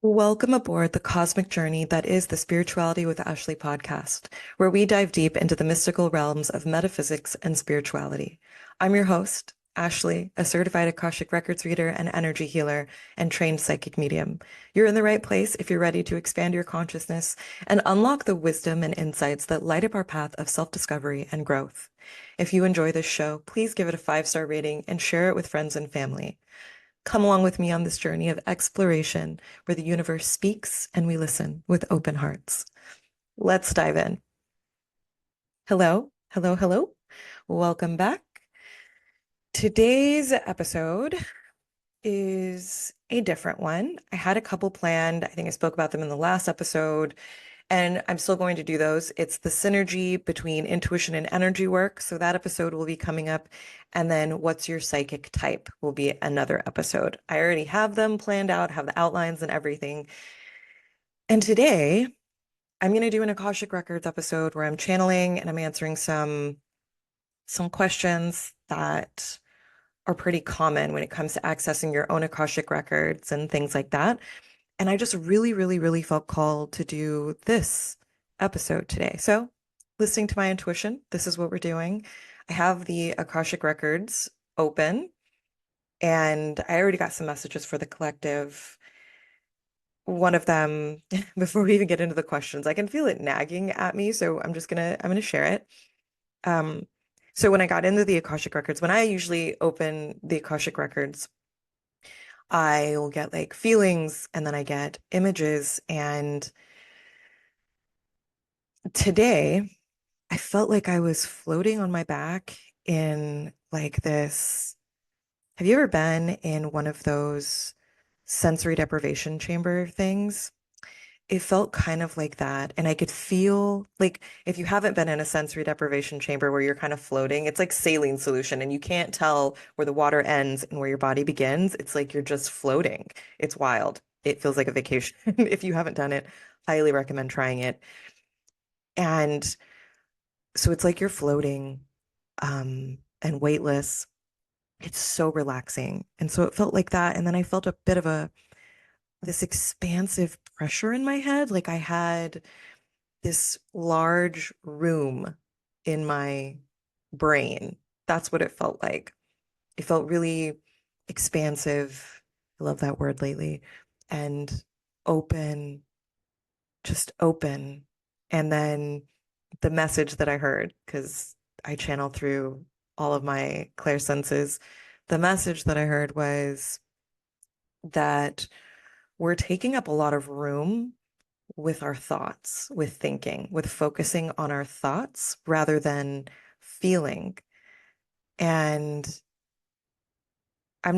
Welcome aboard the cosmic journey that is the Spirituality with Ashley podcast, where we dive deep into the mystical realms of metaphysics and spirituality. I'm your host, Ashley, a certified Akashic Records reader and energy healer and trained psychic medium. You're in the right place if you're ready to expand your consciousness and unlock the wisdom and insights that light up our path of self-discovery and growth. If you enjoy this show, please give it a 5-star rating and share it with friends and family. Come along with me on this journey of exploration where the universe speaks and we listen with open hearts. Let's dive in. Hello, hello, hello. Welcome back. Today's episode is a different one. I had a couple planned. I think I spoke about them in the last episode, and I'm still going to do those. It's the synergy between intuition and energy work. So that episode will be coming up. And then what's your psychic type will be another episode. I already have them planned out, have the outlines and everything. And today I'm going to do an Akashic Records episode where I'm channeling and I'm answering some questions that are pretty common when it comes to accessing your own Akashic Records and things like that. And I just really, really, really felt called to do this episode today. So, listening to my intuition, this is what we're doing. I have the Akashic Records open, and I already got some messages for the collective. One of them, before we even get into the questions, I can feel it nagging at me, so I'm gonna share it. Um, so when I got into the Akashic Records, when I usually open the Akashic Records, I will get like feelings and then I get images. And today I felt like I was floating on my back in like this. Have you ever been in one of those sensory deprivation chamber things? It felt kind of like that. And I could feel like if you haven't been in a sensory deprivation chamber where you're kind of floating, it's like saline solution and you can't tell where the water ends and where your body begins. It's like you're just floating. It's wild. It feels like a vacation. If you haven't done it, highly recommend trying it. And so it's like you're floating and weightless. It's so relaxing. And so it felt like that. And then I felt a bit of this expansive pressure in my head. Like I had this large room in my brain. That's what it felt like. It felt really expansive. I love that word lately. And open, just open. And then the message that I heard, because I channel through all of my clairsenses, the message that I heard was that we're taking up a lot of room with our thoughts, with thinking, with focusing on our thoughts rather than feeling. And I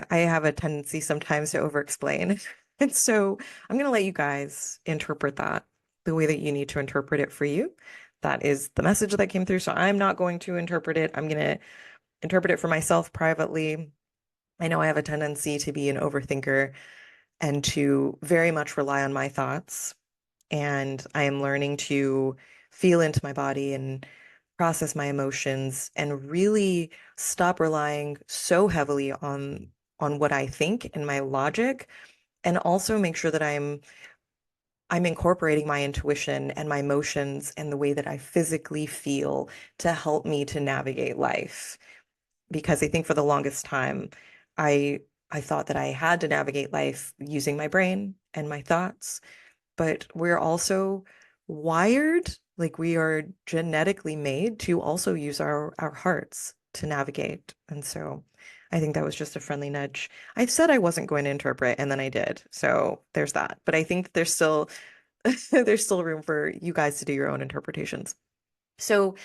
have a tendency sometimes to over explain. And so I'm going to let you guys interpret that the way that you need to interpret it for you. That is the message that came through. So I'm not going to interpret it. I'm going to interpret it for myself privately. I know I have a tendency to be an overthinker and to very much rely on my thoughts. And I am learning to feel into my body and process my emotions and really stop relying so heavily on what I think and my logic, and also make sure that I'm incorporating my intuition and my emotions and the way that I physically feel to help me to navigate life. Because I think for the longest time, I I thought that I had to navigate life using my brain and my thoughts, but we're also wired, like we are genetically made to also use our hearts to navigate. And so I think that was just a friendly nudge. I said I wasn't going to interpret, and then I did. So there's that. But I think there's still there's still room for you guys to do your own interpretations. So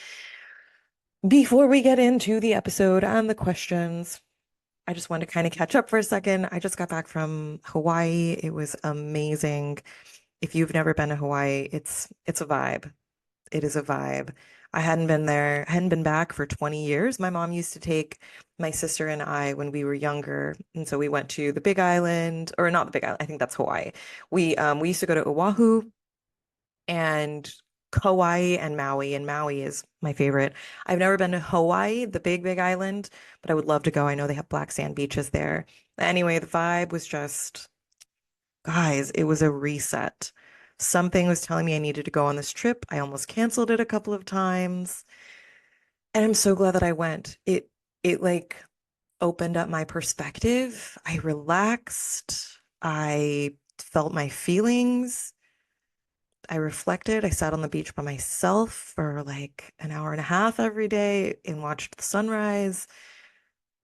before we get into the episode and the questions, I just want to kind of catch up for a second. I just got back from Hawaii. It was amazing. If you've never been to Hawaii, it's a vibe. It is a vibe. I hadn't been there, I hadn't been back for 20 years. My mom used to take my sister and I when we were younger. And so we went to the Big Island, or not the Big Island, I think that's Hawaii. We used to go to Oahu and Kauai and Maui is my favorite. I've never been to Hawaii, the big island, but I would love to go. I know they have black sand beaches there. Anyway, the vibe was just Guys, it was a reset. Something was telling me I needed to go on this trip. I almost canceled it a couple of times. And I'm so glad that I went. It like opened up my perspective. I relaxed. I felt my feelings. I reflected. I sat on the beach by myself for like an hour and a half every day and watched the sunrise.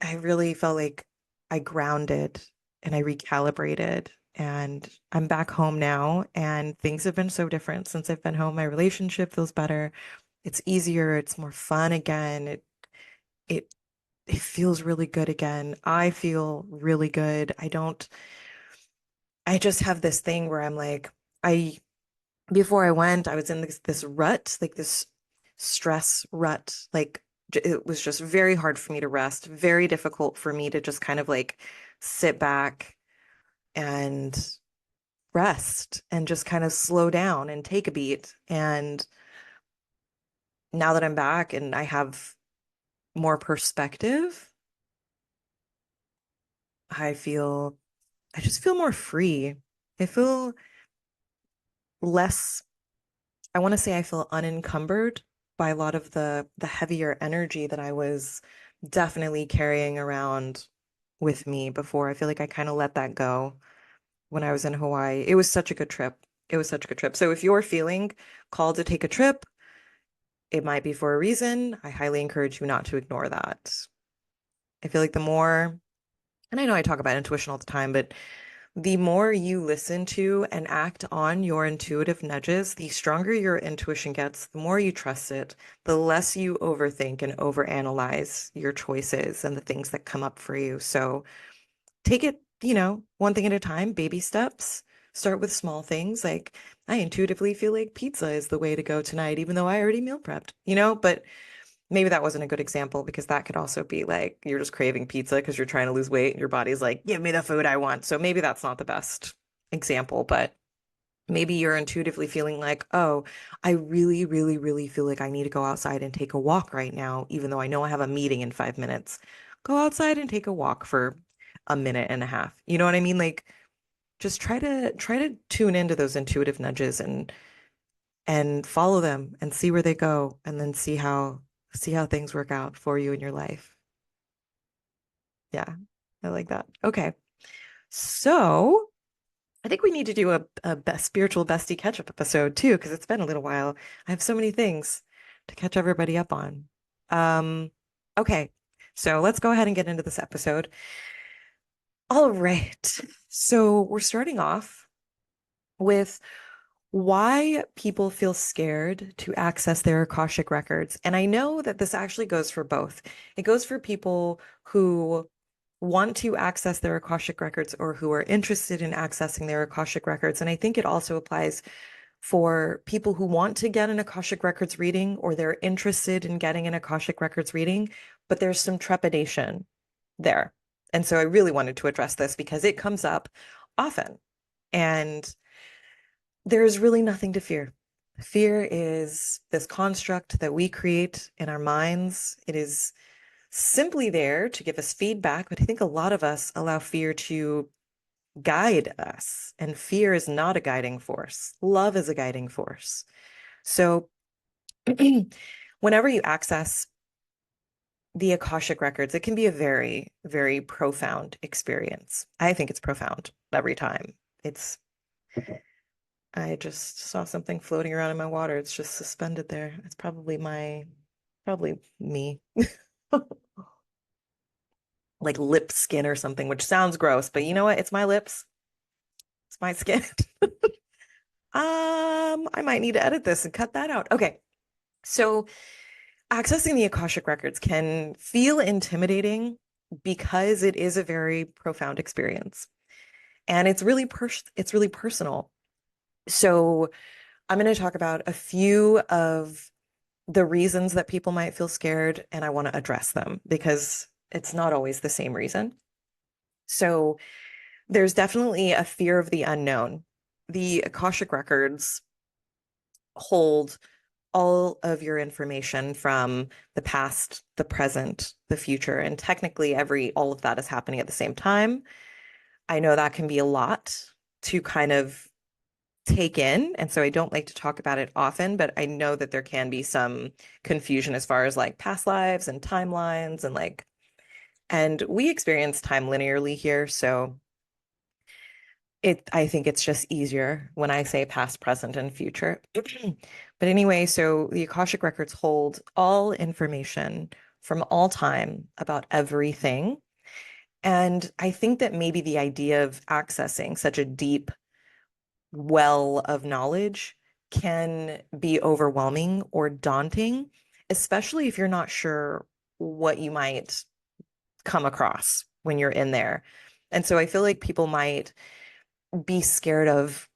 I really felt like I grounded and I recalibrated. And I'm back home now, and things have been so different since I've been home. My relationship feels better. It's easier. It's more fun again. It it feels really good again. I feel really good. I just have this thing where I'm like, I before I went, I was in this rut, like this stress rut. Like it was just very hard for me to rest, very difficult for me to just kind of like sit back and rest and just kind of slow down and take a beat. And now that I'm back and I have more perspective, I feel I just feel more free. I feel less, I want to say I feel unencumbered by a lot of the heavier energy that I was definitely carrying around with me before. I feel like I kind of let that go when I was in Hawaii. It was such a good trip. It was such a good trip. So if you're feeling called to take a trip, it might be for a reason. I highly encourage you not to ignore that. I feel like the more, and I know I talk about intuition all the time, but the more you listen to and act on your intuitive nudges, the stronger your intuition gets, the more you trust it, the less you overthink and overanalyze your choices and the things that come up for you. So take it, one thing at a time, baby steps. Start with small things like I intuitively feel like pizza is the way to go tonight, even though I already meal prepped, but maybe that wasn't a good example because that could also be like you're just craving pizza because you're trying to lose weight and your body's like, give me the food I want. So maybe that's not the best example, but maybe you're intuitively feeling like, oh, I really, really, really feel like I need to go outside and take a walk right now, even though I know I have a meeting in 5 minutes. Go outside and take a walk for a minute and a half. You know what I mean? Like just try to tune into those intuitive nudges and follow them and see where they go and then see how things work out for you in your life. Yeah, I like that. Okay. So I think we need to do a best spiritual bestie catch-up episode too, because it's been a little while. I have so many things to catch everybody up on. Um, okay. So let's go ahead and get into this episode. All right. So we're starting off with why people feel scared to access their Akashic records. And I know that this actually goes for both. It goes for people who want to access their Akashic records or who are interested in accessing their Akashic records. And I think it also applies for people who want to get an Akashic records reading or they're interested in getting an Akashic records reading, but there's some trepidation there. And so I really wanted to address this because it comes up often. And there's really nothing to fear. Fear is this construct that we create in our minds. It is simply there to give us feedback, but I think a lot of us allow fear to guide us, and fear is not a guiding force. Love is a guiding force. So whenever you access the Akashic records, it can be a very, very profound experience. I think it's profound every time. I just saw something floating around in my water. It's just suspended there. It's probably me. Like lip skin or something, which sounds gross, but you know what? It's my lips. It's my skin. I might need to edit this and cut that out. Okay. So accessing the Akashic records can feel intimidating because it is a very profound experience. And it's really personal. So I'm going to talk about a few of the reasons that people might feel scared, and I want to address them because it's not always the same reason. So there's definitely a fear of the unknown. The Akashic records hold all of your information from the past, the present, the future, and technically all of that is happening at the same time. I know that can be a lot to kind of take in. And so I don't like to talk about it often, but I know that there can be some confusion as far as like past lives and timelines and like, and we experience time linearly here. So I think it's just easier when I say past, present, and future. But anyway, so the Akashic Records hold all information from all time about everything. And I think that maybe the idea of accessing such a deep well of knowledge can be overwhelming or daunting, especially if you're not sure what you might come across when you're in there. And so I feel like people might be scared of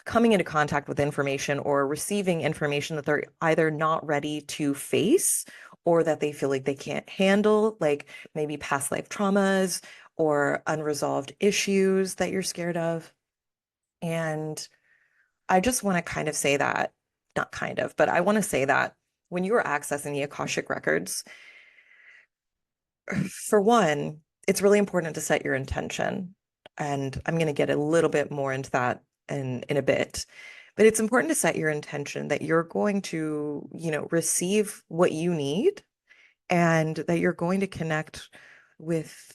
coming into contact with information or receiving information that they're either not ready to face or that they feel like they can't handle, like maybe past life traumas or unresolved issues that you're scared of. And I just want to kind of say that, not kind of, but I want to say that when you are accessing the Akashic Records, for one, it's really important to set your intention. And I'm going to get a little bit more into that in a bit. But it's important to set your intention that you're going to, receive what you need and that you're going to connect with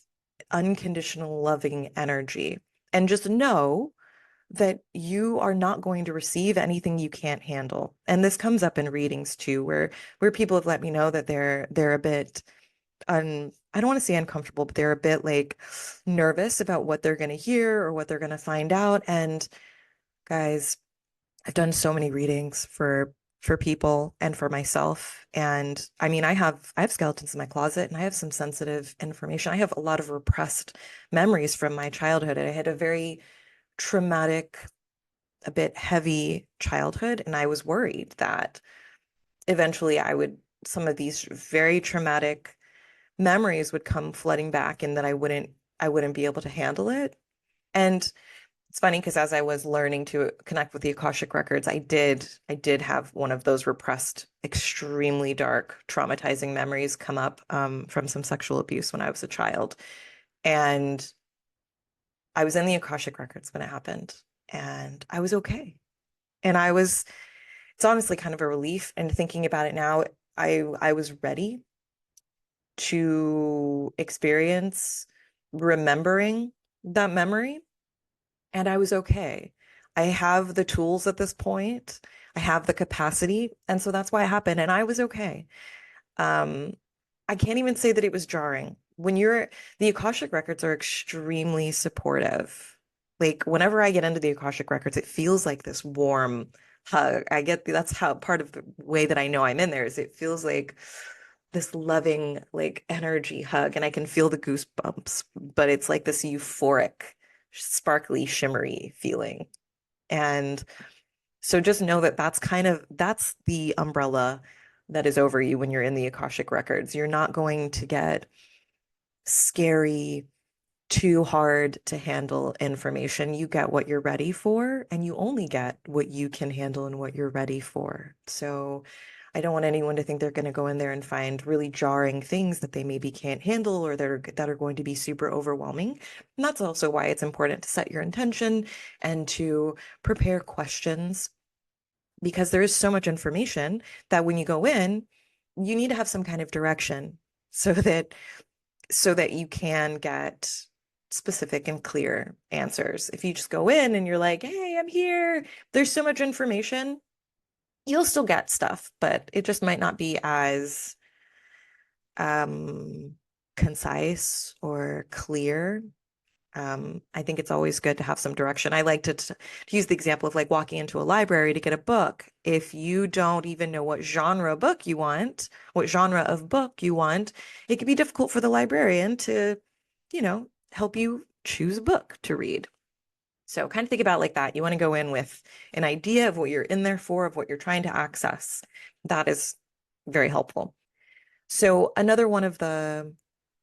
unconditional loving energy. And just know that you are not going to receive anything you can't handle. And this comes up in readings too, where people have let me know that they're a bit I don't want to say uncomfortable, but they're a bit like nervous about what they're going to hear or what they're going to find out. And guys, I've done so many readings for people and for myself. And I mean, I have skeletons in my closet and I have some sensitive information. I have a lot of repressed memories from my childhood. And I had a very traumatic, a bit heavy childhood. And I was worried that eventually some of these very traumatic memories would come flooding back and that I wouldn't be able to handle it. And it's funny because as I was learning to connect with the Akashic Records, I did have one of those repressed, extremely dark, traumatizing memories come up from some sexual abuse when I was a child. And I was in the Akashic Records when it happened, and I was okay. And it's honestly kind of a relief. And thinking about it now, I was ready to experience remembering that memory, and I was okay. I have the tools at this point. I have the capacity, and so that's why it happened, and I was okay. Um, I can't even say that it was jarring. The Akashic Records are extremely supportive. Like whenever I get into the Akashic Records, it feels like this warm hug. That's how part of the way that I know I'm in there is it feels like this loving, like energy hug, and I can feel the goosebumps, but it's like this euphoric, sparkly, shimmery feeling. And so just know that that's the umbrella that is over you when you're in the Akashic Records. You're not going to get scary, too hard to handle information. You get what you're ready for, and you only get what you can handle and what you're ready for. So I don't want anyone to think they're going to go in there and find really jarring things that they maybe can't handle or that are going to be super overwhelming. And that's also why it's important to set your intention and to prepare questions, because there is so much information that when you go in, you need to have some kind of direction so that you can get specific and clear answers. If you just go in and you're like, hey, I'm here, there's so much information, you'll still get stuff, but it just might not be as um, concise or clear. I think it's always good to have some direction. I like to use the example of like walking into a library to get a book. If you don't even know what genre book you want, what genre of book you want, it can be difficult for the librarian to, help you choose a book to read. So kind of think about it like that. You want to go in with an idea of what you're in there for, of what you're trying to access. That is very helpful. So another one of the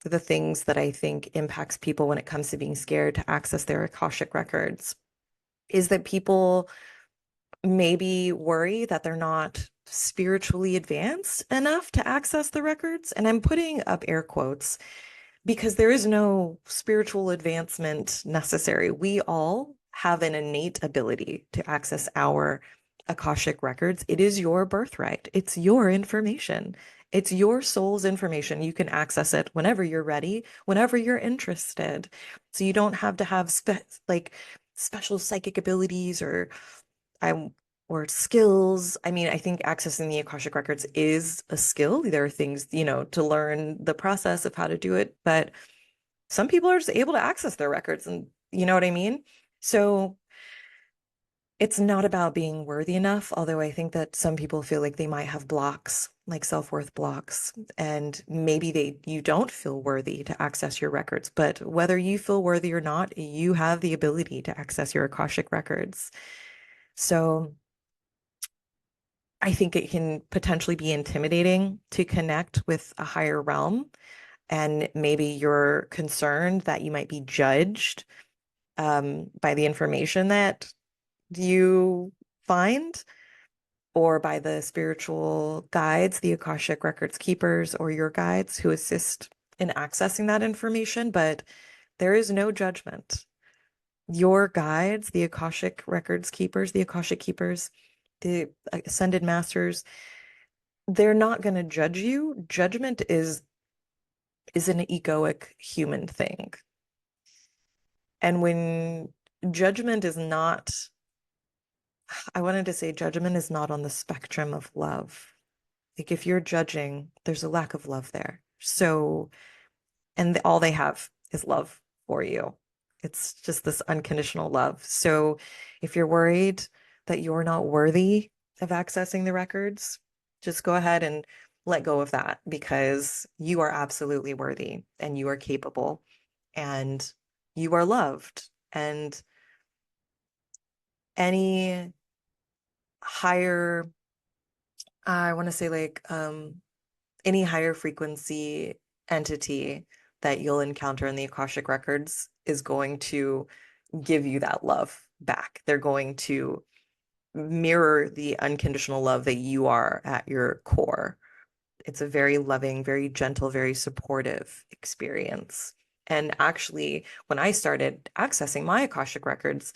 things that I think impacts people when it comes to being scared to access their Akashic records is that people maybe worry that they're not spiritually advanced enough to access the records. And I'm putting up air quotes because there is no spiritual advancement necessary. We all have an innate ability to access our Akashic records. It is your birthright. It's your information. It's your soul's information. You can access it whenever you're ready, whenever you're interested. So you don't have to have like special psychic abilities I or skills. I mean, I think accessing the Akashic records is a skill. There are things, to learn the process of how to do it, but some people are just able to access their records, and you know what I mean? So it's not about being worthy enough, although I think that some people feel like they might have blocks, like self-worth blocks, and maybe you don't feel worthy to access your records. But whether you feel worthy or not, you have the ability to access your Akashic records. So I think it can potentially be intimidating to connect with a higher realm. And maybe you're concerned that you might be judged by the information that you find, or by the spiritual guides, the Akashic Records keepers, or your guides who assist in accessing that information. But there is no judgment. Your guides, the Akashic Records keepers, the Akashic keepers, the ascended masters, they're not going to judge you. Judgment is an egoic human thing. And when judgment is not, I wanted to say judgment is not on the spectrum of love. Like if you're judging, there's a lack of love there. So, and all they have is love for you. It's just this unconditional love. So if you're worried that you're not worthy of accessing the records, just go ahead and let go of that, because you are absolutely worthy and you are capable and you are loved. And any higher, I want to say like any higher frequency entity that you'll encounter in the Akashic records is going to give you that love back. They're going to mirror the unconditional love that you are at your core. It's a very loving, very gentle, very supportive experience. And actually, when I started accessing my Akashic records,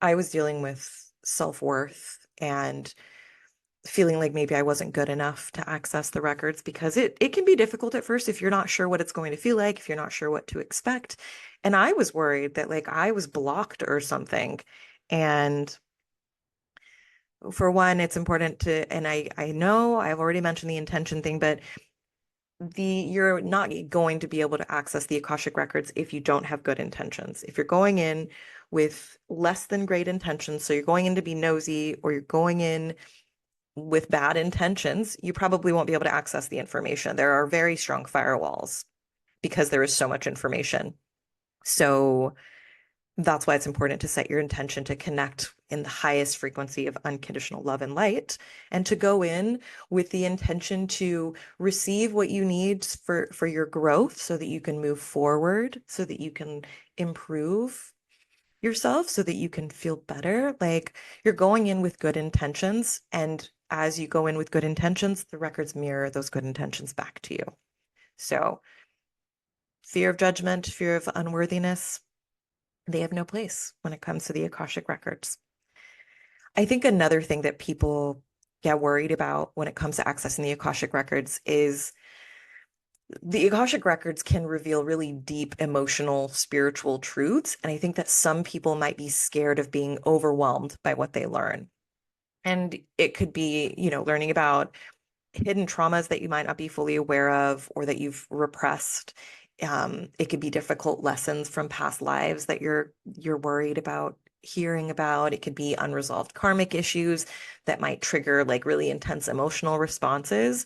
I was dealing with self-worth and feeling like maybe I wasn't good enough to access the records, because it can be difficult at first if you're not sure what it's going to feel like, if you're not sure what to expect. And I was worried that like I was blocked or something. And for one, it's important to, and I know I've already mentioned the intention thing, but you're not going to be able to access the Akashic records if you don't have good intentions. If you're going in with less than great intentions, so you're going in to be nosy, or you're going in with bad intentions, you probably won't be able to access the information. There are very strong firewalls because there is so much information. So that's why it's important to set your intention to connect in the highest frequency of unconditional love and light, and to go in with the intention to receive what you need for your growth, so that you can move forward, so that you can improve yourself, so that you can feel better. Like you're going in with good intentions, and as you go in with good intentions, the records mirror those good intentions back to you. So fear of judgment, fear of unworthiness, they have no place when it comes to the Akashic records. I think another thing that people get worried about when it comes to accessing the Akashic records is the Akashic records can reveal really deep emotional, spiritual truths. And I think that some people might be scared of being overwhelmed by what they learn. And it could be, learning about hidden traumas that you might not be fully aware of, or that you've repressed. It could be difficult lessons from past lives that you're worried about hearing about. It could be unresolved karmic issues that might trigger like really intense emotional responses.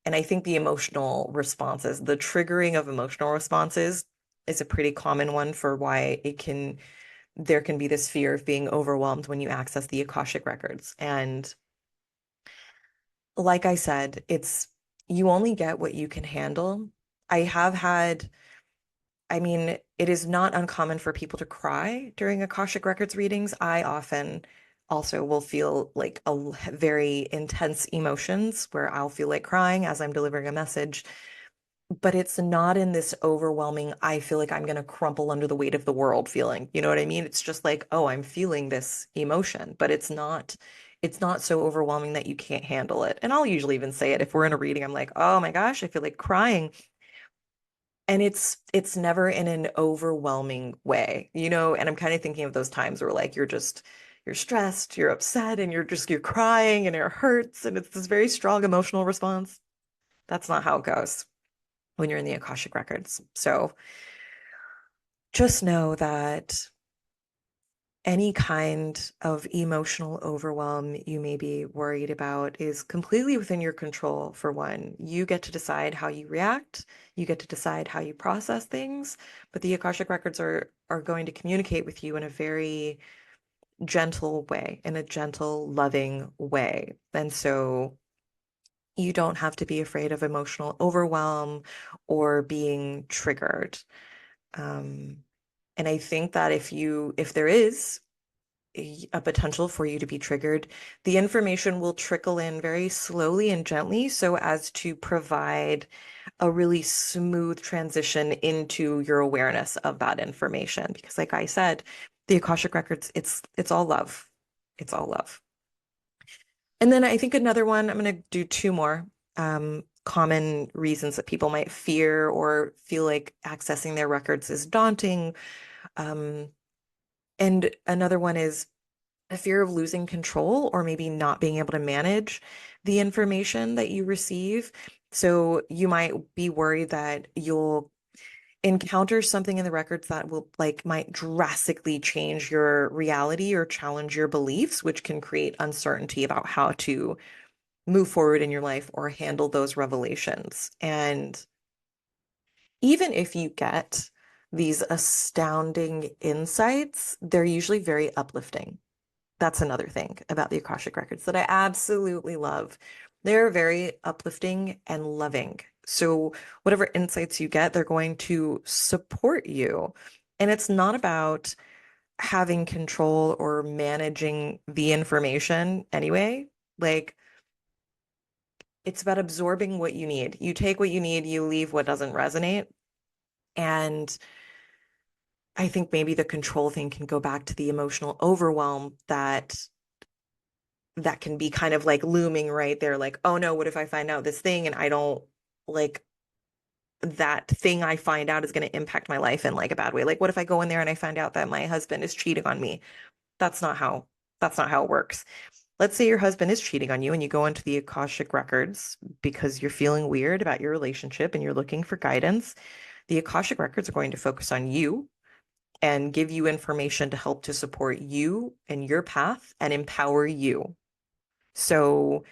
And I think the emotional responses, the triggering of emotional responses, is a pretty common one for why there can be this fear of being overwhelmed when you access the Akashic records. And like I said, you only get what you can handle. I have had, I mean, it is not uncommon for people to cry during Akashic Records readings. I often also will feel like very intense emotions where I'll feel like crying as I'm delivering a message. but it's not in this overwhelming, I feel like I'm going to crumple under the weight of the world feeling. You know what I mean? It's just like, oh, I'm feeling this emotion, but it's not so overwhelming that you can't handle it. And I'll usually even say it if we're in a reading, I'm like, oh my gosh, I feel like crying. And it's never in an overwhelming way, you know, and I'm kind of thinking of those times where like you're stressed, you're upset, and you're crying and it hurts, and it's this very strong emotional response. That's not how it goes when you're in the Akashic Records. So just know that any kind of emotional overwhelm you may be worried about is completely within your control, for one. You get to decide how you react, you get to decide how you process things, but the Akashic Records are going to communicate with you in a very gentle way, in a gentle, loving way. And so you don't have to be afraid of emotional overwhelm or being triggered. Um, and I think that if there is a potential for you to be triggered, the information will trickle in very slowly and gently so as to provide a really smooth transition into your awareness of that information. Because like I said, the Akashic Records, it's all love. It's all love. And then I think another one, I'm going to do two more common reasons that people might fear or feel like accessing their records is daunting. Um, and another one is a fear of losing control or maybe not being able to manage the information that you receive. So you might be worried that you'll encounter something in the records that will like might drastically change your reality or challenge your beliefs, which can create uncertainty about how to move forward in your life or handle those revelations. And even if you get these astounding insights, they're usually very uplifting. That's another thing about the Akashic Records that I absolutely love. They're very uplifting and loving. So whatever insights you get, they're going to support you. And it's not about having control or managing the information anyway. Like it's about absorbing what you need. You take what you need, you leave what doesn't resonate. And I think maybe the control thing can go back to the emotional overwhelm that can be kind of like looming right there, like, oh no, what if I find out this thing and I don't like that thing I find out is going to impact my life in like a bad way? Like, what if I go in there and I find out that my husband is cheating on me? That's not how that's not how it works. Let's say your husband is cheating on you and you go into the Akashic Records because you're feeling weird about your relationship and you're looking for guidance. The Akashic Records are going to focus on you and give you information to help to support you and your path and empower you. So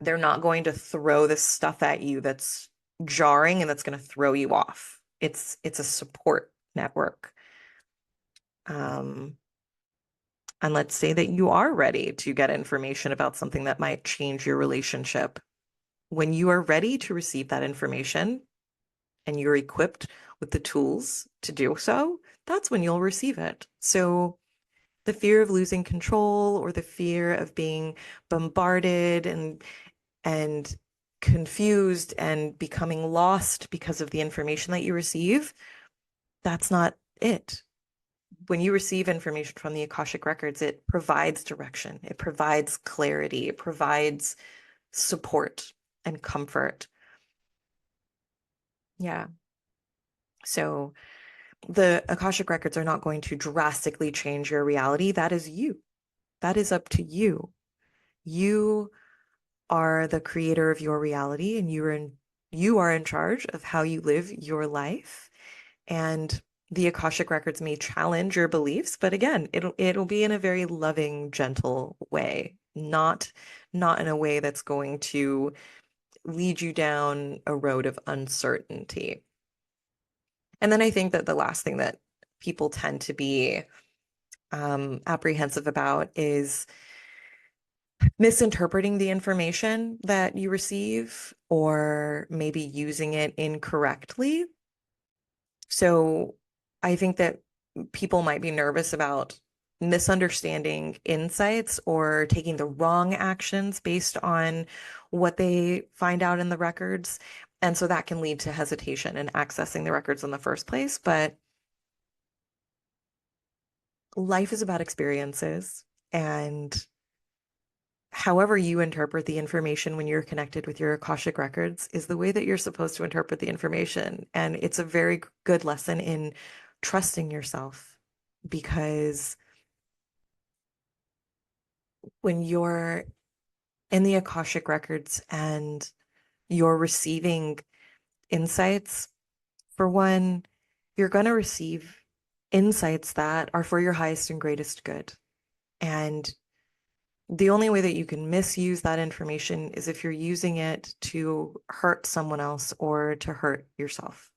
they're not going to throw this stuff at you that's jarring and that's going to throw you off. It's a support network. Um, and let's say that you are ready to get information about something that might change your relationship. When you are ready to receive that information and you're equipped with the tools to do so, that's when you'll receive it. So the fear of losing control or the fear of being bombarded and confused and becoming lost because of the information that you receive, that's not it. When you receive information from the Akashic Records, it provides direction, it provides clarity, it provides support and comfort. Yeah. So the Akashic Records are not going to drastically change your reality. That is you. That is up to you. You are the creator of your reality and you are in charge of how you live your life. And the Akashic Records may challenge your beliefs, but again, it'll be in a very loving, gentle way, not in a way that's going to lead you down a road of uncertainty. And then I think that the last thing that people tend to be apprehensive about is misinterpreting the information that you receive or maybe using it incorrectly. So I think that people might be nervous about misunderstanding insights or taking the wrong actions based on what they find out in the records. And so that can lead to hesitation in accessing the records in the first place. But life is about experiences. And however you interpret the information when you're connected with your Akashic records is the way that you're supposed to interpret the information. And it's a very good lesson in trusting yourself, because when you're in the Akashic records and you're receiving insights, for one, you're going to receive insights that are for your highest and greatest good. And the only way that you can misuse that information is if you're using it to hurt someone else or to hurt yourself.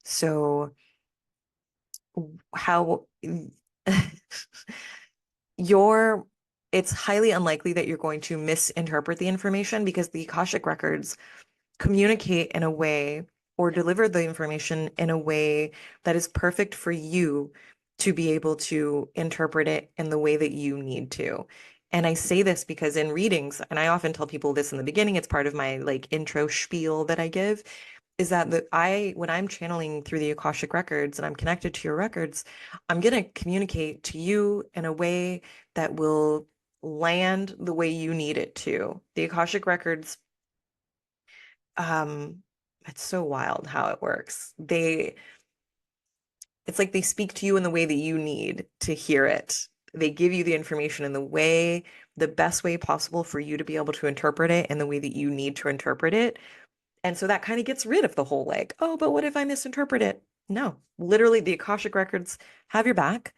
So, how you're it's highly unlikely that you're going to misinterpret the information, because the Akashic records communicate in a way or deliver the information in a way that is perfect for you to be able to interpret it in the way that you need to. And I say this because in readings, and I often tell people this in the beginning, it's part of my like intro spiel that I give, is that when I'm channeling through the Akashic records and I'm connected to your records, I'm going to communicate to you in a way that will land the way you need it to. The Akashic records, um, it's so wild how it works. It's like they speak to you in the way that you need to hear it. They give you the information in the best way possible for you to be able to interpret it in the way that you need to interpret it. And so that kind of gets rid of the whole like, oh, but what if I misinterpret it? No, literally, the Akashic records have your back.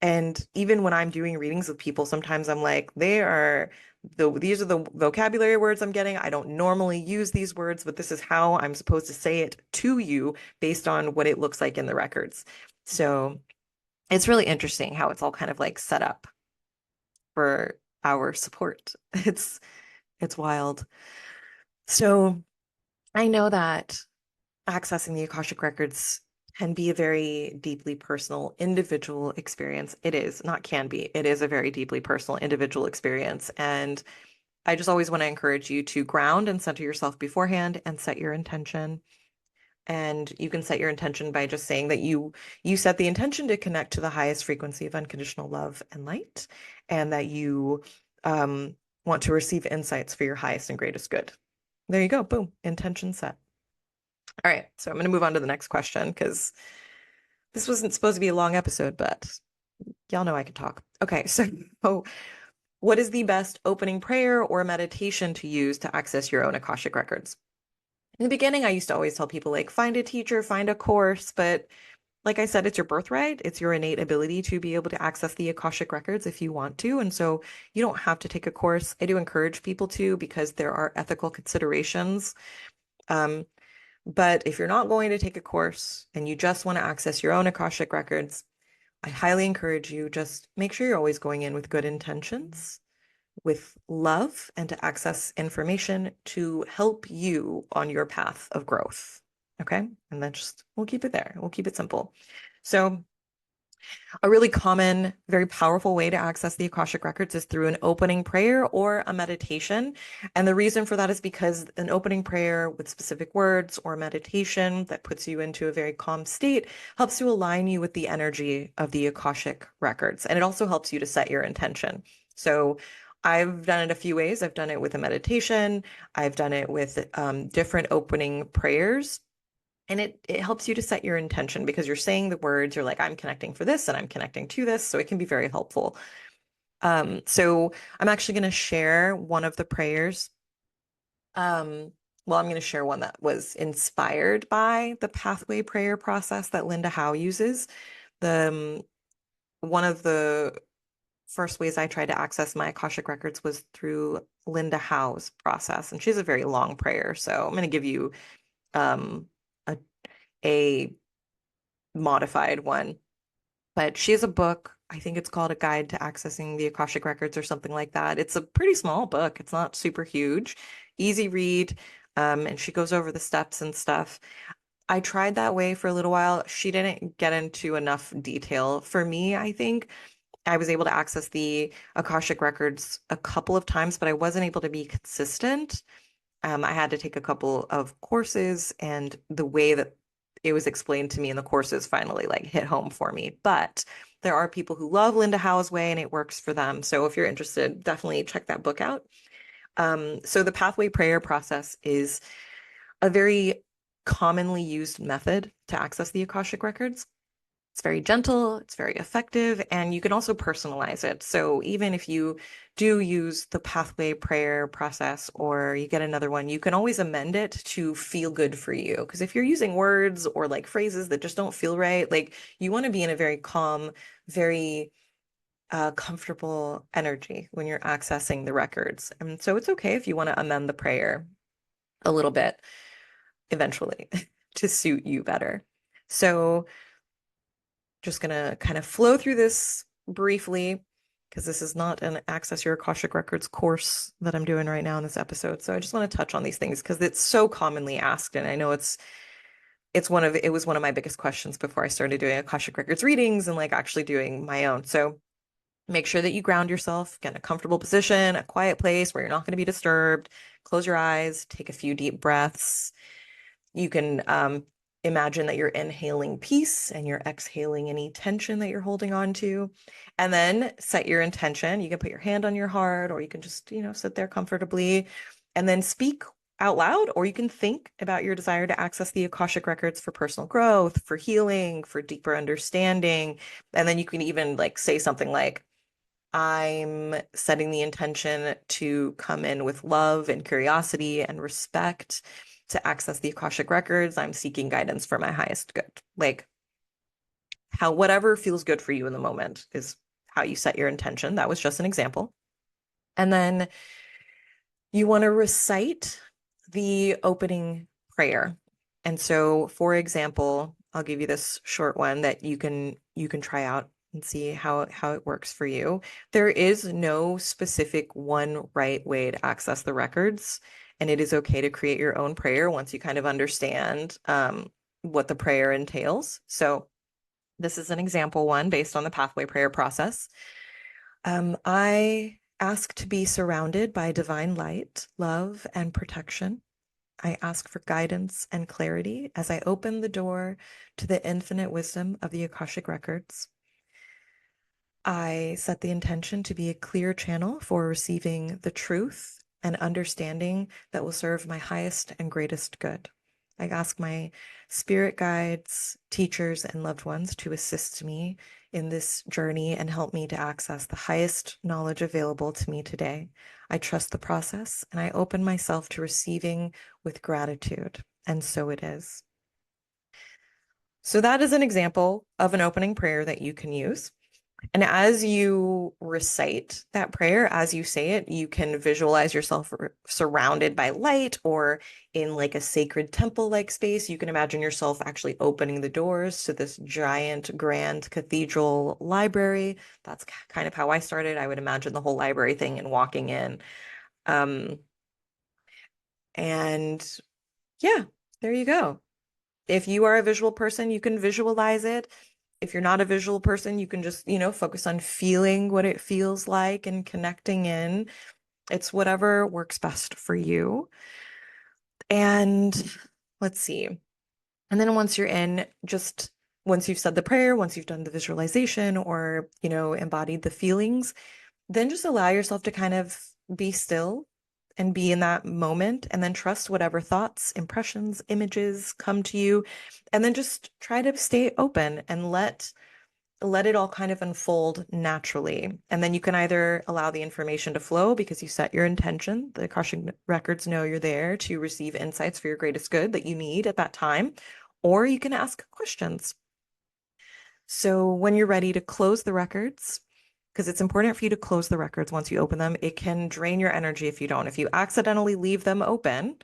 And even when I'm doing readings with people, sometimes I'm like, these are the vocabulary words I'm getting. I don't normally use these words, but this is how I'm supposed to say it to you based on what it looks like in the records. So it's really interesting how it's all kind of like set up for our support. It's wild. So I know that accessing the Akashic records can be a very deeply personal individual experience. It is, not can be, it is a very deeply personal individual experience. And I just always want to encourage you to ground and center yourself beforehand and set your intention. And you can set your intention by just saying that you set the intention to connect to the highest frequency of unconditional love and light, and that you want to receive insights for your highest and greatest good. There you go. Boom. Intention set. All right. So I'm going to move on to the next question, because this wasn't supposed to be a long episode, but y'all know I can talk. Okay. So what is the best opening prayer or meditation to use to access your own Akashic records? In the beginning, I used to always tell people, like, find a teacher, find a course. But like I said, it's your birthright. It's your innate ability to be able to access the Akashic records if you want to. And so you don't have to take a course. I do encourage people to, because there are ethical considerations. But if you're not going to take a course and you just want to access your own Akashic records, I highly encourage you, just make sure you're always going in with good intentions, with love, and to access information to help you on your path of growth. Okay. And then we'll keep it there. We'll keep it simple. So a really common, very powerful way to access the Akashic records is through an opening prayer or a meditation. And the reason for that is because an opening prayer with specific words or meditation that puts you into a very calm state helps to align you with the energy of the Akashic records. And it also helps you to set your intention. So I've done it a few ways. I've done it with a meditation. I've done it with different opening prayers. And it helps you to set your intention, because you're saying the words, you're like, I'm connecting for this and I'm connecting to this. So it can be very helpful. So I'm actually going to share one of the prayers. Well, I'm going to share one that was inspired by the pathway prayer process that Linda Howe uses. One of the first ways I tried to access my Akashic records was through Linda Howe's process. And she has a very long prayer. So I'm going to give you um, a modified one. But she has a book. I think it's called A Guide to Accessing the Akashic Records or something like that. It's a pretty small book. It's not super huge, easy read. And she goes over the steps and stuff. I tried that way for a little while. She didn't get into enough detail for me, I think. I was able to access the Akashic records a couple of times, but I wasn't able to be consistent. I had to take a couple of courses, and the way that it was explained to me in the courses finally like hit home for me. But there are people who love Linda Howe's way and it works for them. So if you're interested, definitely check that book out. So the pathway prayer process is a very commonly used method to access the Akashic records. It's very gentle, it's very effective, and you can also personalize it. So even if you do use the pathway prayer process or you get another one, you can always amend it to feel good for you. Because if you're using words or like phrases that just don't feel right, like you want to be in a very calm, very comfortable energy when you're accessing the records. And so it's okay if you want to amend the prayer a little bit eventually to suit you better. So just going to kind of flow through this briefly because this is not an Access Your Akashic Records course that I'm doing right now in this episode. So I just want to touch on these things because it's so commonly asked, and I know it was one of my biggest questions before I started doing Akashic Records readings and like actually doing my own. So make sure that you ground yourself, get in a comfortable position, a quiet place where you're not going to be disturbed. Close your eyes, take a few deep breaths. You can imagine that you're inhaling peace and you're exhaling any tension that you're holding on to. And then set your intention. You can put your hand on your heart, or you can just, sit there comfortably and then speak out loud, or you can think about your desire to access the Akashic records for personal growth, for healing, for deeper understanding. And then you can even like say something like, I'm setting the intention to come in with love and curiosity and respect to access the Akashic records. I'm seeking guidance for my highest good. Like whatever feels good for you in the moment is how you set your intention. That was just an example. And then you want to recite the opening prayer. And so, for example, I'll give you this short one that you can try out and see how it works for you. There is no specific one right way to access the records, and it is okay to create your own prayer once you kind of understand what the prayer entails. So this is an example one based on the pathway prayer process. I ask to be surrounded by divine light, love, and protection. I ask for guidance and clarity as I open the door to the infinite wisdom of the Akashic records. I set the intention to be a clear channel for receiving the truth and understanding that will serve my highest and greatest good. I ask my spirit guides, teachers, and loved ones to assist me in this journey and help me to access the highest knowledge available to me today. I trust the process and I open myself to receiving with gratitude. And so it is. So that is an example of an opening prayer that you can use. And as you recite that prayer, as you say it, you can visualize yourself surrounded by light or in like a sacred temple-like space. You can imagine yourself actually opening the doors to this giant, grand cathedral library. That's kind of how I started. I would imagine the whole library thing and walking in. And yeah, there you go. If you are a visual person, you can visualize it. If you're not a visual person, you can just, focus on feeling what it feels like and connecting in. It's whatever works best for you. And let's see. And then once you're in, just once you've said the prayer, once you've done the visualization or, embodied the feelings, then just allow yourself to kind of be still and be in that moment, and then trust whatever thoughts, impressions, images come to you, and then just try to stay open and let it all kind of unfold naturally. And then you can either allow the information to flow because you set your intention. The Akashic records know you're there to receive insights for your greatest good that you need at that time, or you can ask questions. So when you're ready to close the records, because it's important for you to close the records once you open them. It can drain your energy if you don't. If you accidentally leave them open,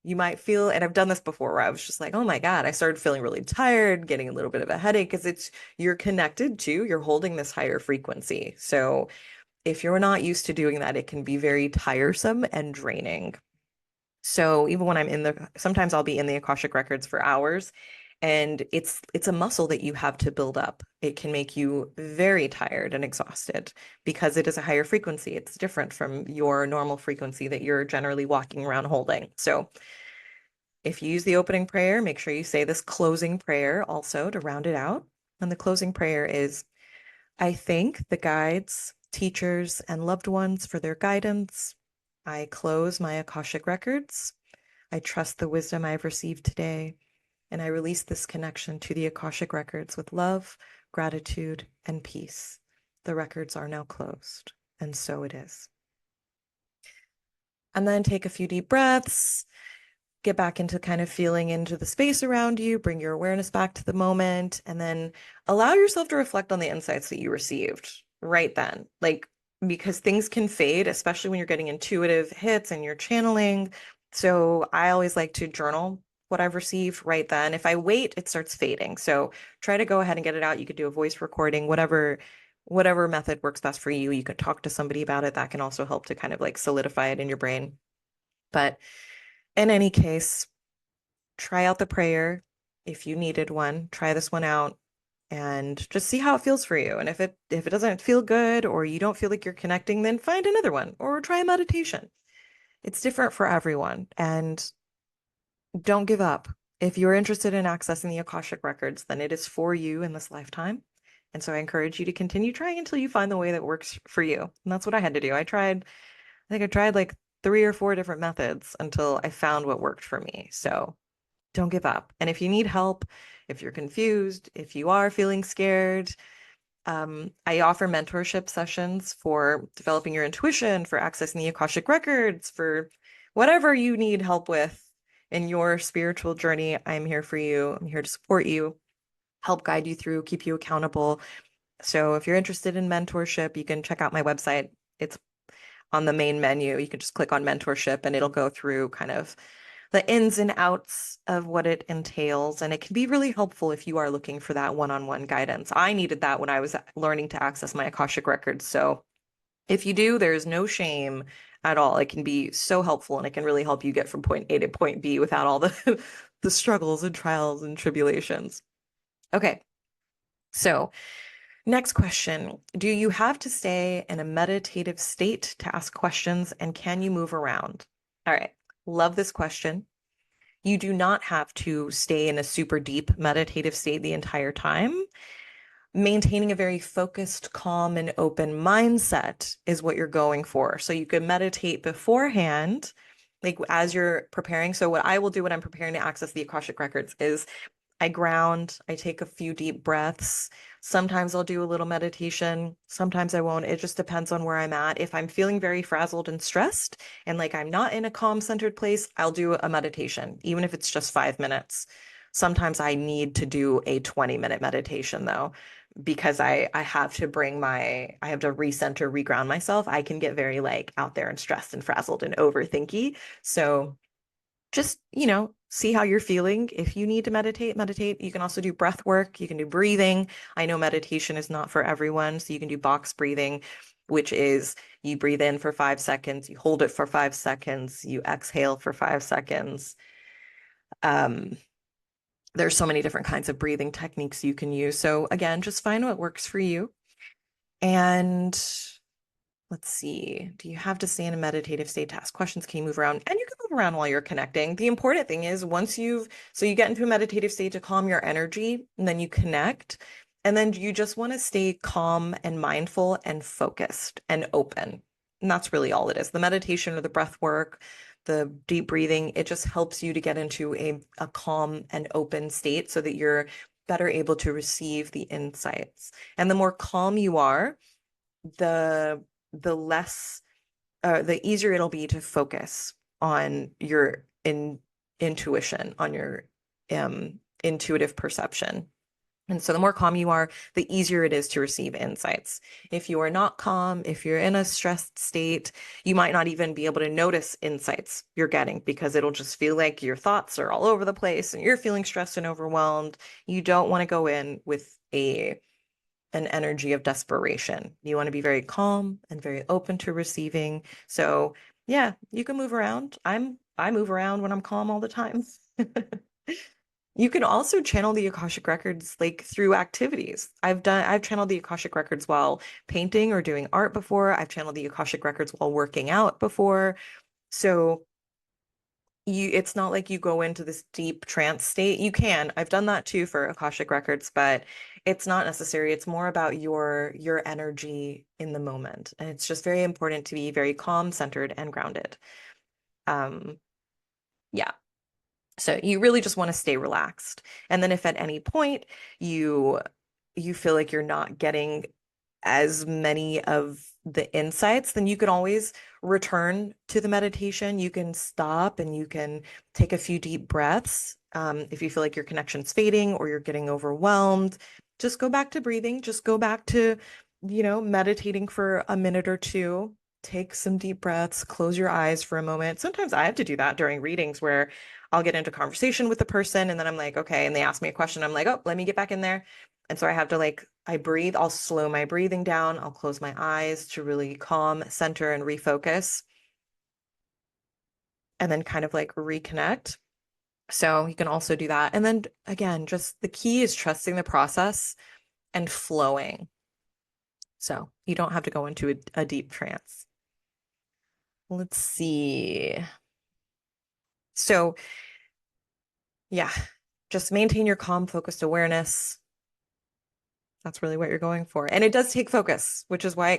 you might feel, and I've done this before where I was just like, oh my God, I started feeling really tired, getting a little bit of a headache because you're connected to, you're holding this higher frequency. So if you're not used to doing that, it can be very tiresome and draining. So even when sometimes I'll be in the Akashic records for hours And it's a muscle that you have to build up. It can make you very tired and exhausted because it is a higher frequency. It's different from your normal frequency that you're generally walking around holding. So if you use the opening prayer, make sure you say this closing prayer also to round it out. And the closing prayer is, I thank the guides, teachers, and loved ones for their guidance. I close my Akashic Records. I trust the wisdom I've received today, and I release this connection to the Akashic Records with love, gratitude, and peace. The records are now closed, and so it is. And then take a few deep breaths. Get back into kind of feeling into the space around you, bring your awareness back to the moment, and then allow yourself to reflect on the insights that you received right then. Like, because things can fade, especially when you're getting intuitive hits and you're channeling. So I always like to journal what I've received right then. If I wait, it starts fading. So try to go ahead and get it out. You could do a voice recording, whatever method works best for you. You could talk to somebody about it. That can also help to kind of like solidify it in your brain. But in any case, try out the prayer if you needed one. Try this one out and just see how it feels for you. And if it doesn't feel good or you don't feel like you're connecting, then find another one or try a meditation. It's different for everyone. And don't give up. If you're interested in accessing the Akashic Records, then it is for you in this lifetime. And so I encourage you to continue trying until you find the way that works for you. And that's what I had to do. I tried like 3 or 4 different methods until I found what worked for me. So don't give up. And if you need help, if you're confused, if you are feeling scared, I offer mentorship sessions for developing your intuition, for accessing the Akashic Records, for whatever you need help with in your spiritual journey. I'm here for you. I'm here to support you, help guide you through, keep you accountable. So if you're interested in mentorship, you can check out my website. It's on the main menu. You can just click on mentorship and it'll go through kind of the ins and outs of what it entails. And it can be really helpful if you are looking for that one-on-one guidance. I needed that when I was learning to access my Akashic Records. So if you do, there's no shame at all. It can be so helpful and it can really help you get from point A to point B without all the the struggles and trials and tribulations. Okay. So next question. Do you have to stay in a meditative state to ask questions, and can you move around? All right. Love this question. You do not have to stay in a super deep meditative state the entire time. Maintaining a very focused, calm, and open mindset is what you're going for. So you can meditate beforehand, like as you're preparing. So what I will do when I'm preparing to access the Akashic Records is I ground, I take a few deep breaths. Sometimes I'll do a little meditation. Sometimes I won't. It just depends on where I'm at. If I'm feeling very frazzled and stressed and like I'm not in a calm centered place, I'll do a meditation, even if it's just 5 minutes. Sometimes I need to do a 20-minute meditation though, because I have to I have to recenter, reground myself. I can get very like out there and stressed and frazzled and overthinky. So just, see how you're feeling. If you need to meditate, meditate. You can also do breath work. You can do breathing. I know meditation is not for everyone, so you can do box breathing, which is you breathe in for 5 seconds, you hold it for 5 seconds, you exhale for 5 seconds. Um, there's so many different kinds of breathing techniques you can use. So again, just find what works for you. And let's see. Do you have to stay in a meditative state to ask questions? Can you move around? And you can move around while you're connecting. The important thing is so you get into a meditative state to calm your energy, and then you connect. And then you just want to stay calm and mindful and focused and open. And that's really all it is. The meditation or the breath work, the deep breathing, it just helps you to get into a calm and open state so that you're better able to receive the insights. And the more calm you are, the less the easier it'll be to focus on your intuition, on your intuitive perception. And so the more calm you are, the easier it is to receive insights. If you are not calm, if you're in a stressed state, you might not even be able to notice insights you're getting because it'll just feel like your thoughts are all over the place and you're feeling stressed and overwhelmed. You don't want to go in with an energy of desperation. You want to be very calm and very open to receiving. So yeah, you can move around. I move around when I'm calm all the time. You can also channel the Akashic Records like through activities. I've channeled the Akashic Records while painting or doing art before. I've channeled the Akashic Records while working out before. So it's not like you go into this deep trance state. You can. I've done that too for Akashic Records, but it's not necessary. It's more about your energy in the moment. And it's just very important to be very calm, centered, and grounded. Um, yeah. So you really just want to stay relaxed. And then if at any point you you feel like you're not getting as many of the insights, then you can always return to the meditation. You can stop and you can take a few deep breaths. If you feel like your connection's fading or you're getting overwhelmed, just go back to breathing. Just go back to, meditating for a minute or two. Take some deep breaths, close your eyes for a moment. Sometimes I have to do that during readings where I'll get into conversation with the person and then I'm like, okay, and they ask me a question. I'm like, oh, let me get back in there. And so I have to I breathe, I'll slow my breathing down, I'll close my eyes to really calm, center, and refocus, and then kind of like reconnect. So you can also do that. And then again, just the key is trusting the process and flowing. So you don't have to go into a deep trance. Let's see. So, yeah, just maintain your calm, focused awareness. That's really what you're going for. And it does take focus, which is why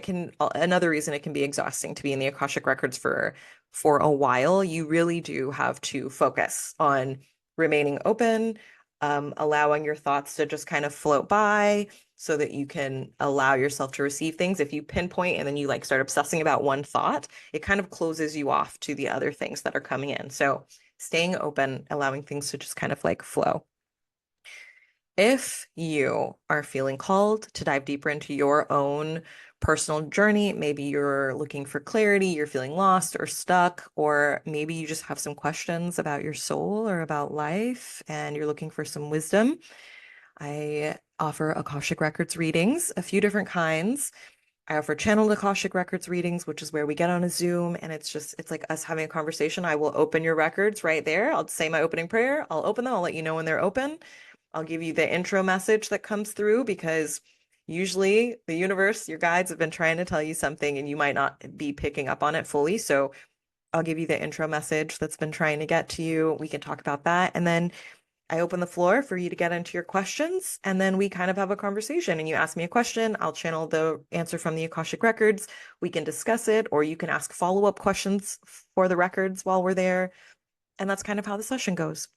another reason it can be exhausting to be in the Akashic Records for a while. You really do have to focus on remaining open, allowing your thoughts to just kind of float by so that you can allow yourself to receive things. If you pinpoint and then you start obsessing about one thought, it kind of closes you off to the other things that are coming in. So staying open, allowing things to just kind of flow. If you are feeling called to dive deeper into your own personal journey, maybe you're looking for clarity, you're feeling lost or stuck, or maybe you just have some questions about your soul or about life and you're looking for some wisdom, I offer Akashic Records readings, a few different kinds. I offer channeled Akashic Records readings, which is where we get on a Zoom and it's like us having a conversation. I will open your records right there. I'll say my opening prayer. I'll open them. I'll let you know when they're open. I'll give you the intro message that comes through because usually the universe, your guides have been trying to tell you something and you might not be picking up on it fully. So I'll give you the intro message that's been trying to get to you. We can talk about that. And then I open the floor for you to get into your questions, and then we kind of have a conversation. And you ask me a question, I'll channel the answer from the Akashic Records. We can discuss it, or you can ask follow-up questions for the records while we're there. And that's kind of how the session goes.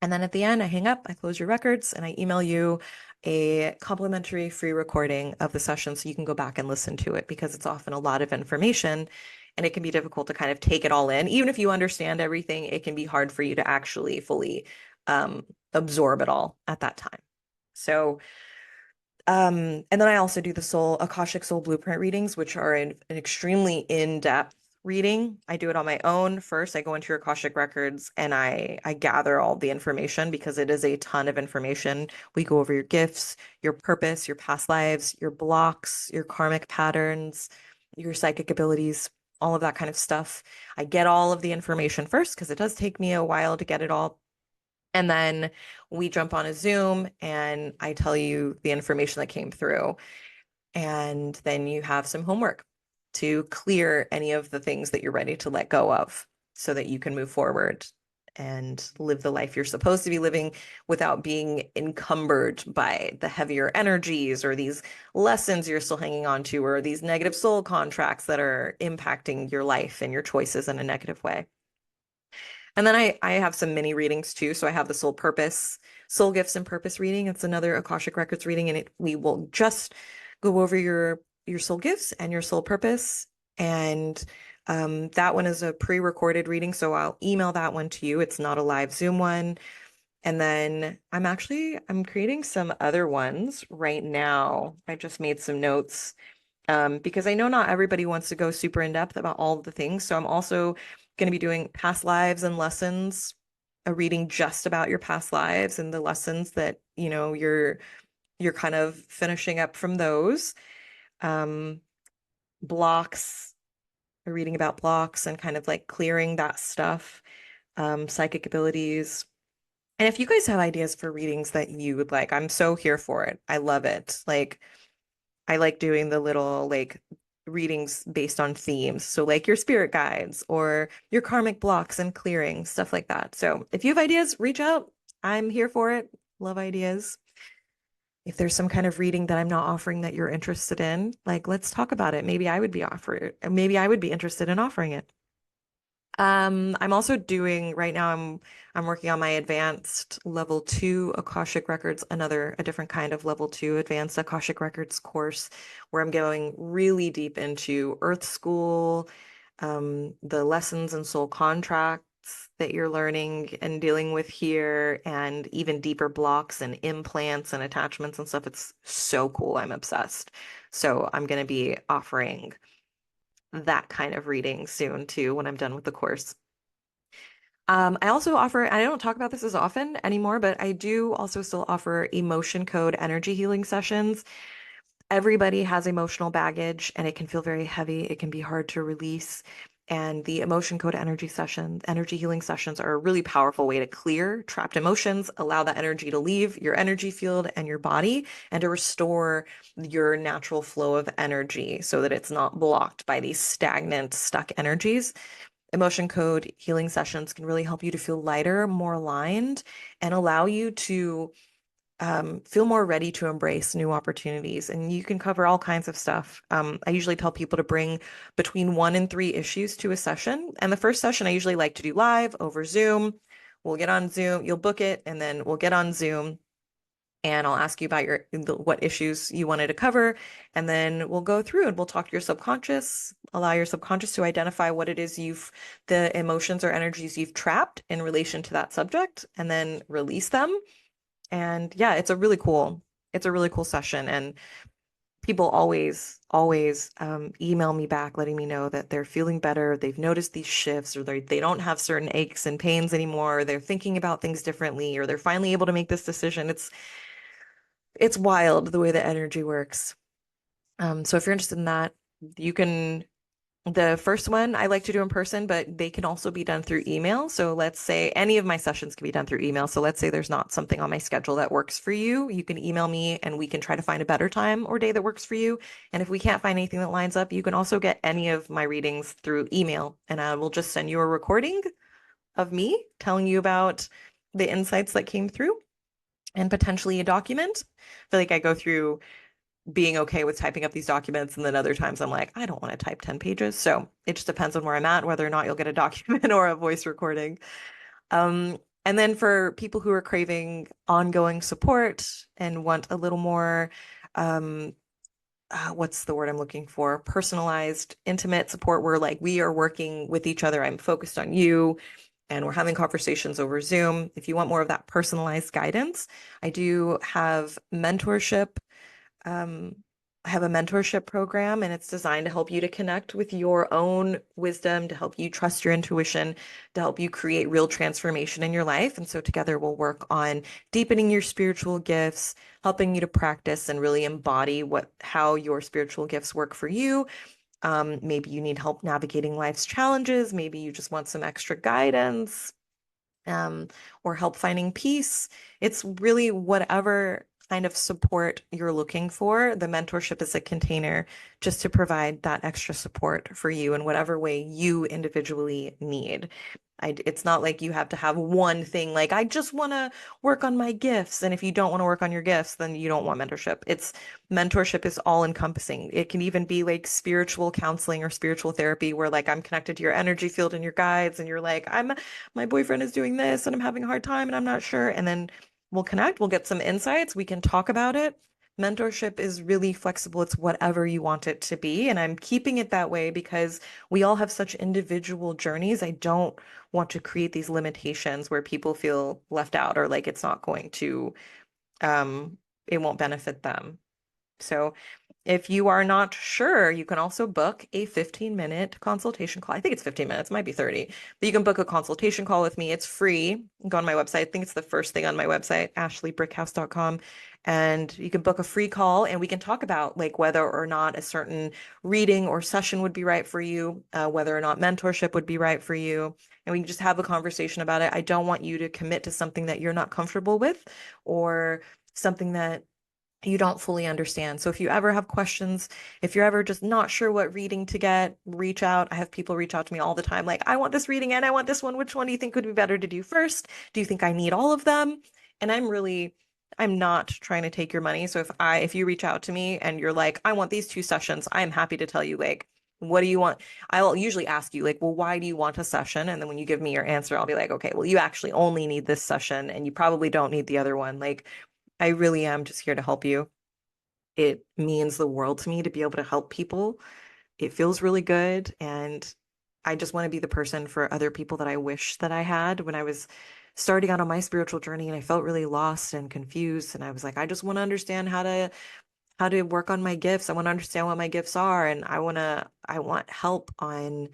And then at the end, I hang up, I close your records, and I email you a complimentary free recording of the session so you can go back and listen to it because it's often a lot of information and it can be difficult to kind of take it all in. Even if you understand everything, it can be hard for you to actually fully absorb it all at that time. So, and then I also do the Akashic Soul Blueprint readings, which are an extremely in-depth reading. I do it on my own first. I go into your Akashic Records and I gather all the information because it is a ton of information. We go over your gifts, your purpose, your past lives, your blocks, your karmic patterns, your psychic abilities, all of that kind of stuff. I get all of the information first because it does take me a while to get it all. And then we jump on a Zoom and I tell you the information that came through. And then you have some homework to clear any of the things that you're ready to let go of so that you can move forward and live the life you're supposed to be living without being encumbered by the heavier energies or these lessons you're still hanging on to or these negative soul contracts that are impacting your life and your choices in a negative way. And then I have some mini readings too. So I have the soul gifts and purpose reading. It's another Akashic Records reading, and we will just go over your soul gifts and your soul purpose. And that one is a pre-recorded reading, so I'll email that one to you. It's not a live Zoom one. And then I'm creating some other ones right now. I just made some notes because I know not everybody wants to go super in depth about all the things. So I'm also going to be doing past lives and lessons, a reading just about your past lives and the lessons that, you're kind of finishing up from those. Um, blocks, a reading about blocks and kind of clearing that stuff, psychic abilities. And if you guys have ideas for readings that you would like, I'm so here for it. I love it. Like, I like doing the little like readings based on themes. So like your spirit guides or your karmic blocks and clearing, stuff like that. So if you have ideas, reach out. I'm here for it. Love ideas. If there's some kind of reading that I'm not offering that you're interested in, like let's talk about it. Maybe I would be interested in offering it. I'm also doing right now, I'm working on my advanced level two Akashic Records, a different kind of level two advanced Akashic Records course where I'm going really deep into Earth School, the lessons and soul contracts that you're learning and dealing with here, and even deeper blocks and implants and attachments and stuff. It's so cool. I'm obsessed. So I'm going to be offering that kind of reading soon too when I'm done with the course. I also offer, I don't talk about this as often anymore, but I do also still offer emotion code energy healing sessions. Everybody has emotional baggage and it can feel very heavy. It can be hard to release. And the emotion code energy healing sessions are a really powerful way to clear trapped emotions, allow that energy to leave your energy field and your body, and to restore your natural flow of energy so that it's not blocked by these stagnant, stuck energies. Emotion code healing sessions can really help you to feel lighter, more aligned, and allow you to feel more ready to embrace new opportunities. And you can cover all kinds of stuff. I usually tell people to bring between 1 and 3 issues to a session. And the first session I usually like to do live over Zoom. We'll get on Zoom, you'll book it, and then we'll get on Zoom and I'll ask you about what issues you wanted to cover, and then we'll go through and we'll talk to your subconscious, allow your subconscious to identify what it is the emotions or energies you've trapped in relation to that subject, and then release them. And yeah, it's a really cool session. And people always email me back letting me know that they're feeling better, they've noticed these shifts, or they don't have certain aches and pains anymore, or they're thinking about things differently, or they're finally able to make this decision. It's wild the way that energy works. So if you're interested in that, you can. The first one I like to do in person, but they can also be done through email. So let's say any of my sessions can be done through email. So let's say there's not something on my schedule that works for you. You can email me and we can try to find a better time or day that works for you. And if we can't find anything that lines up, you can also get any of my readings through email. And I will just send you a recording of me telling you about the insights that came through and potentially a document. I feel like I go through being okay with typing up these documents. And then other times I'm like, I don't want to type 10 pages. So it just depends on where I'm at, whether or not you'll get a document or a voice recording. Um, and then for people who are craving ongoing support and want a little more, um, what's the word I'm looking for? Personalized, intimate support where like we are working with each other. I'm focused on you and we're having conversations over Zoom. If you want more of that personalized guidance, I do have mentorship. um, I have a mentorship program and it's designed to help you to connect with your own wisdom, to help you trust your intuition, to help you create real transformation in your life. And so together we'll work on deepening your spiritual gifts, helping you to practice and really embody how your spiritual gifts work for you. Maybe you need help navigating life's challenges. Maybe you just want some extra guidance, um, or help finding peace. It's really whatever kind of support you're looking for. The mentorship is a container just to provide that extra support for you in whatever way you individually need. It's not like you have to have one thing, like, I just want to work on my gifts. And if you don't want to work on your gifts, then you don't want mentorship. Mentorship is all encompassing. It can even be like spiritual counseling or spiritual therapy where like I'm connected to your energy field and your guides, and you're like, my boyfriend is doing this and I'm having a hard time and I'm not sure. And then we'll connect, we'll get some insights, we can talk about it. Mentorship is really flexible. It's whatever you want it to be. And I'm keeping it that way because we all have such individual journeys. I don't want to create these limitations where people feel left out or like it's not going to, it won't benefit them. So If you are not sure, you can also book a 15-minute consultation call. I think it's 15 minutes, might be 30, but you can book a consultation call with me. It's free. Go on my website. I think it's the first thing on my website, ashleybrickhouse.com. And you can book a free call and we can talk about like whether or not a certain reading or session would be right for you, whether or not mentorship would be right for you. And we can just have a conversation about it. I don't want you to commit to something that you're not comfortable with or something that you don't fully understand. So if you ever have questions, if you're ever just not sure what reading to get, reach out. I have people reach out to me all the time, like, I want this reading and I want this one. Which one do you think would be better to do first? Do you think I need all of them? And I'm not trying to take your money. So if you reach out to me and you're like, I want these two sessions, I'm happy to tell you, like, what do you want? I'll usually ask you, like, well, why do you want a session? And then when you give me your answer, I'll be like, okay, well, you actually only need this session and you probably don't need the other one. Like, I really am just here to help you. It means the world to me to be able to help people. It feels really good. And I just want to be the person for other people that I wish that I had when I was starting out on my spiritual journey and I felt really lost and confused. And I was like, I just want to understand how to work on my gifts. I want to understand what my gifts are. And I want help on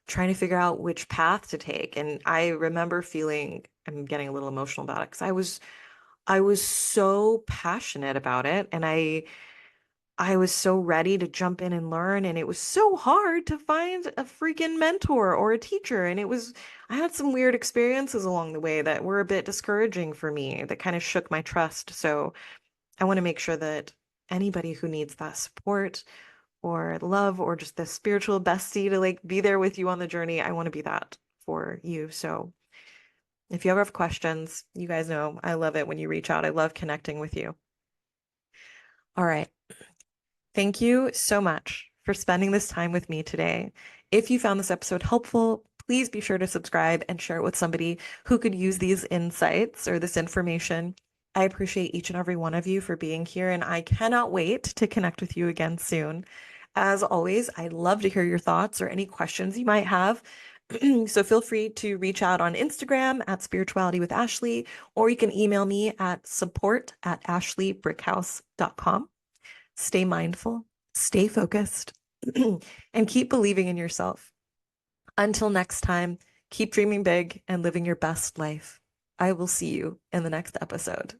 trying to figure out which path to take. And I remember feeling, I'm getting a little emotional about it because I was so passionate about it and I was so ready to jump in and learn, and it was so hard to find a freaking mentor or a teacher. And I had some weird experiences along the way that were a bit discouraging for me, that kind of shook my trust. So I want to make sure that anybody who needs that support or love or just the spiritual bestie to like be there with you on the journey, I want to be that for you. So if you ever have questions, you guys know I love it when you reach out. I love connecting with you. All right. Thank you so much for spending this time with me today. If you found this episode helpful, please be sure to subscribe and share it with somebody who could use these insights or this information. I appreciate each and every one of you for being here, and I cannot wait to connect with you again soon. As always, I'd love to hear your thoughts or any questions you might have. So feel free to reach out on Instagram at Spirituality with Ashley, or you can email me at support@ashleybrickhouse.com. Stay mindful, stay focused, and keep believing in yourself. Until next time, keep dreaming big and living your best life. I will see you in the next episode.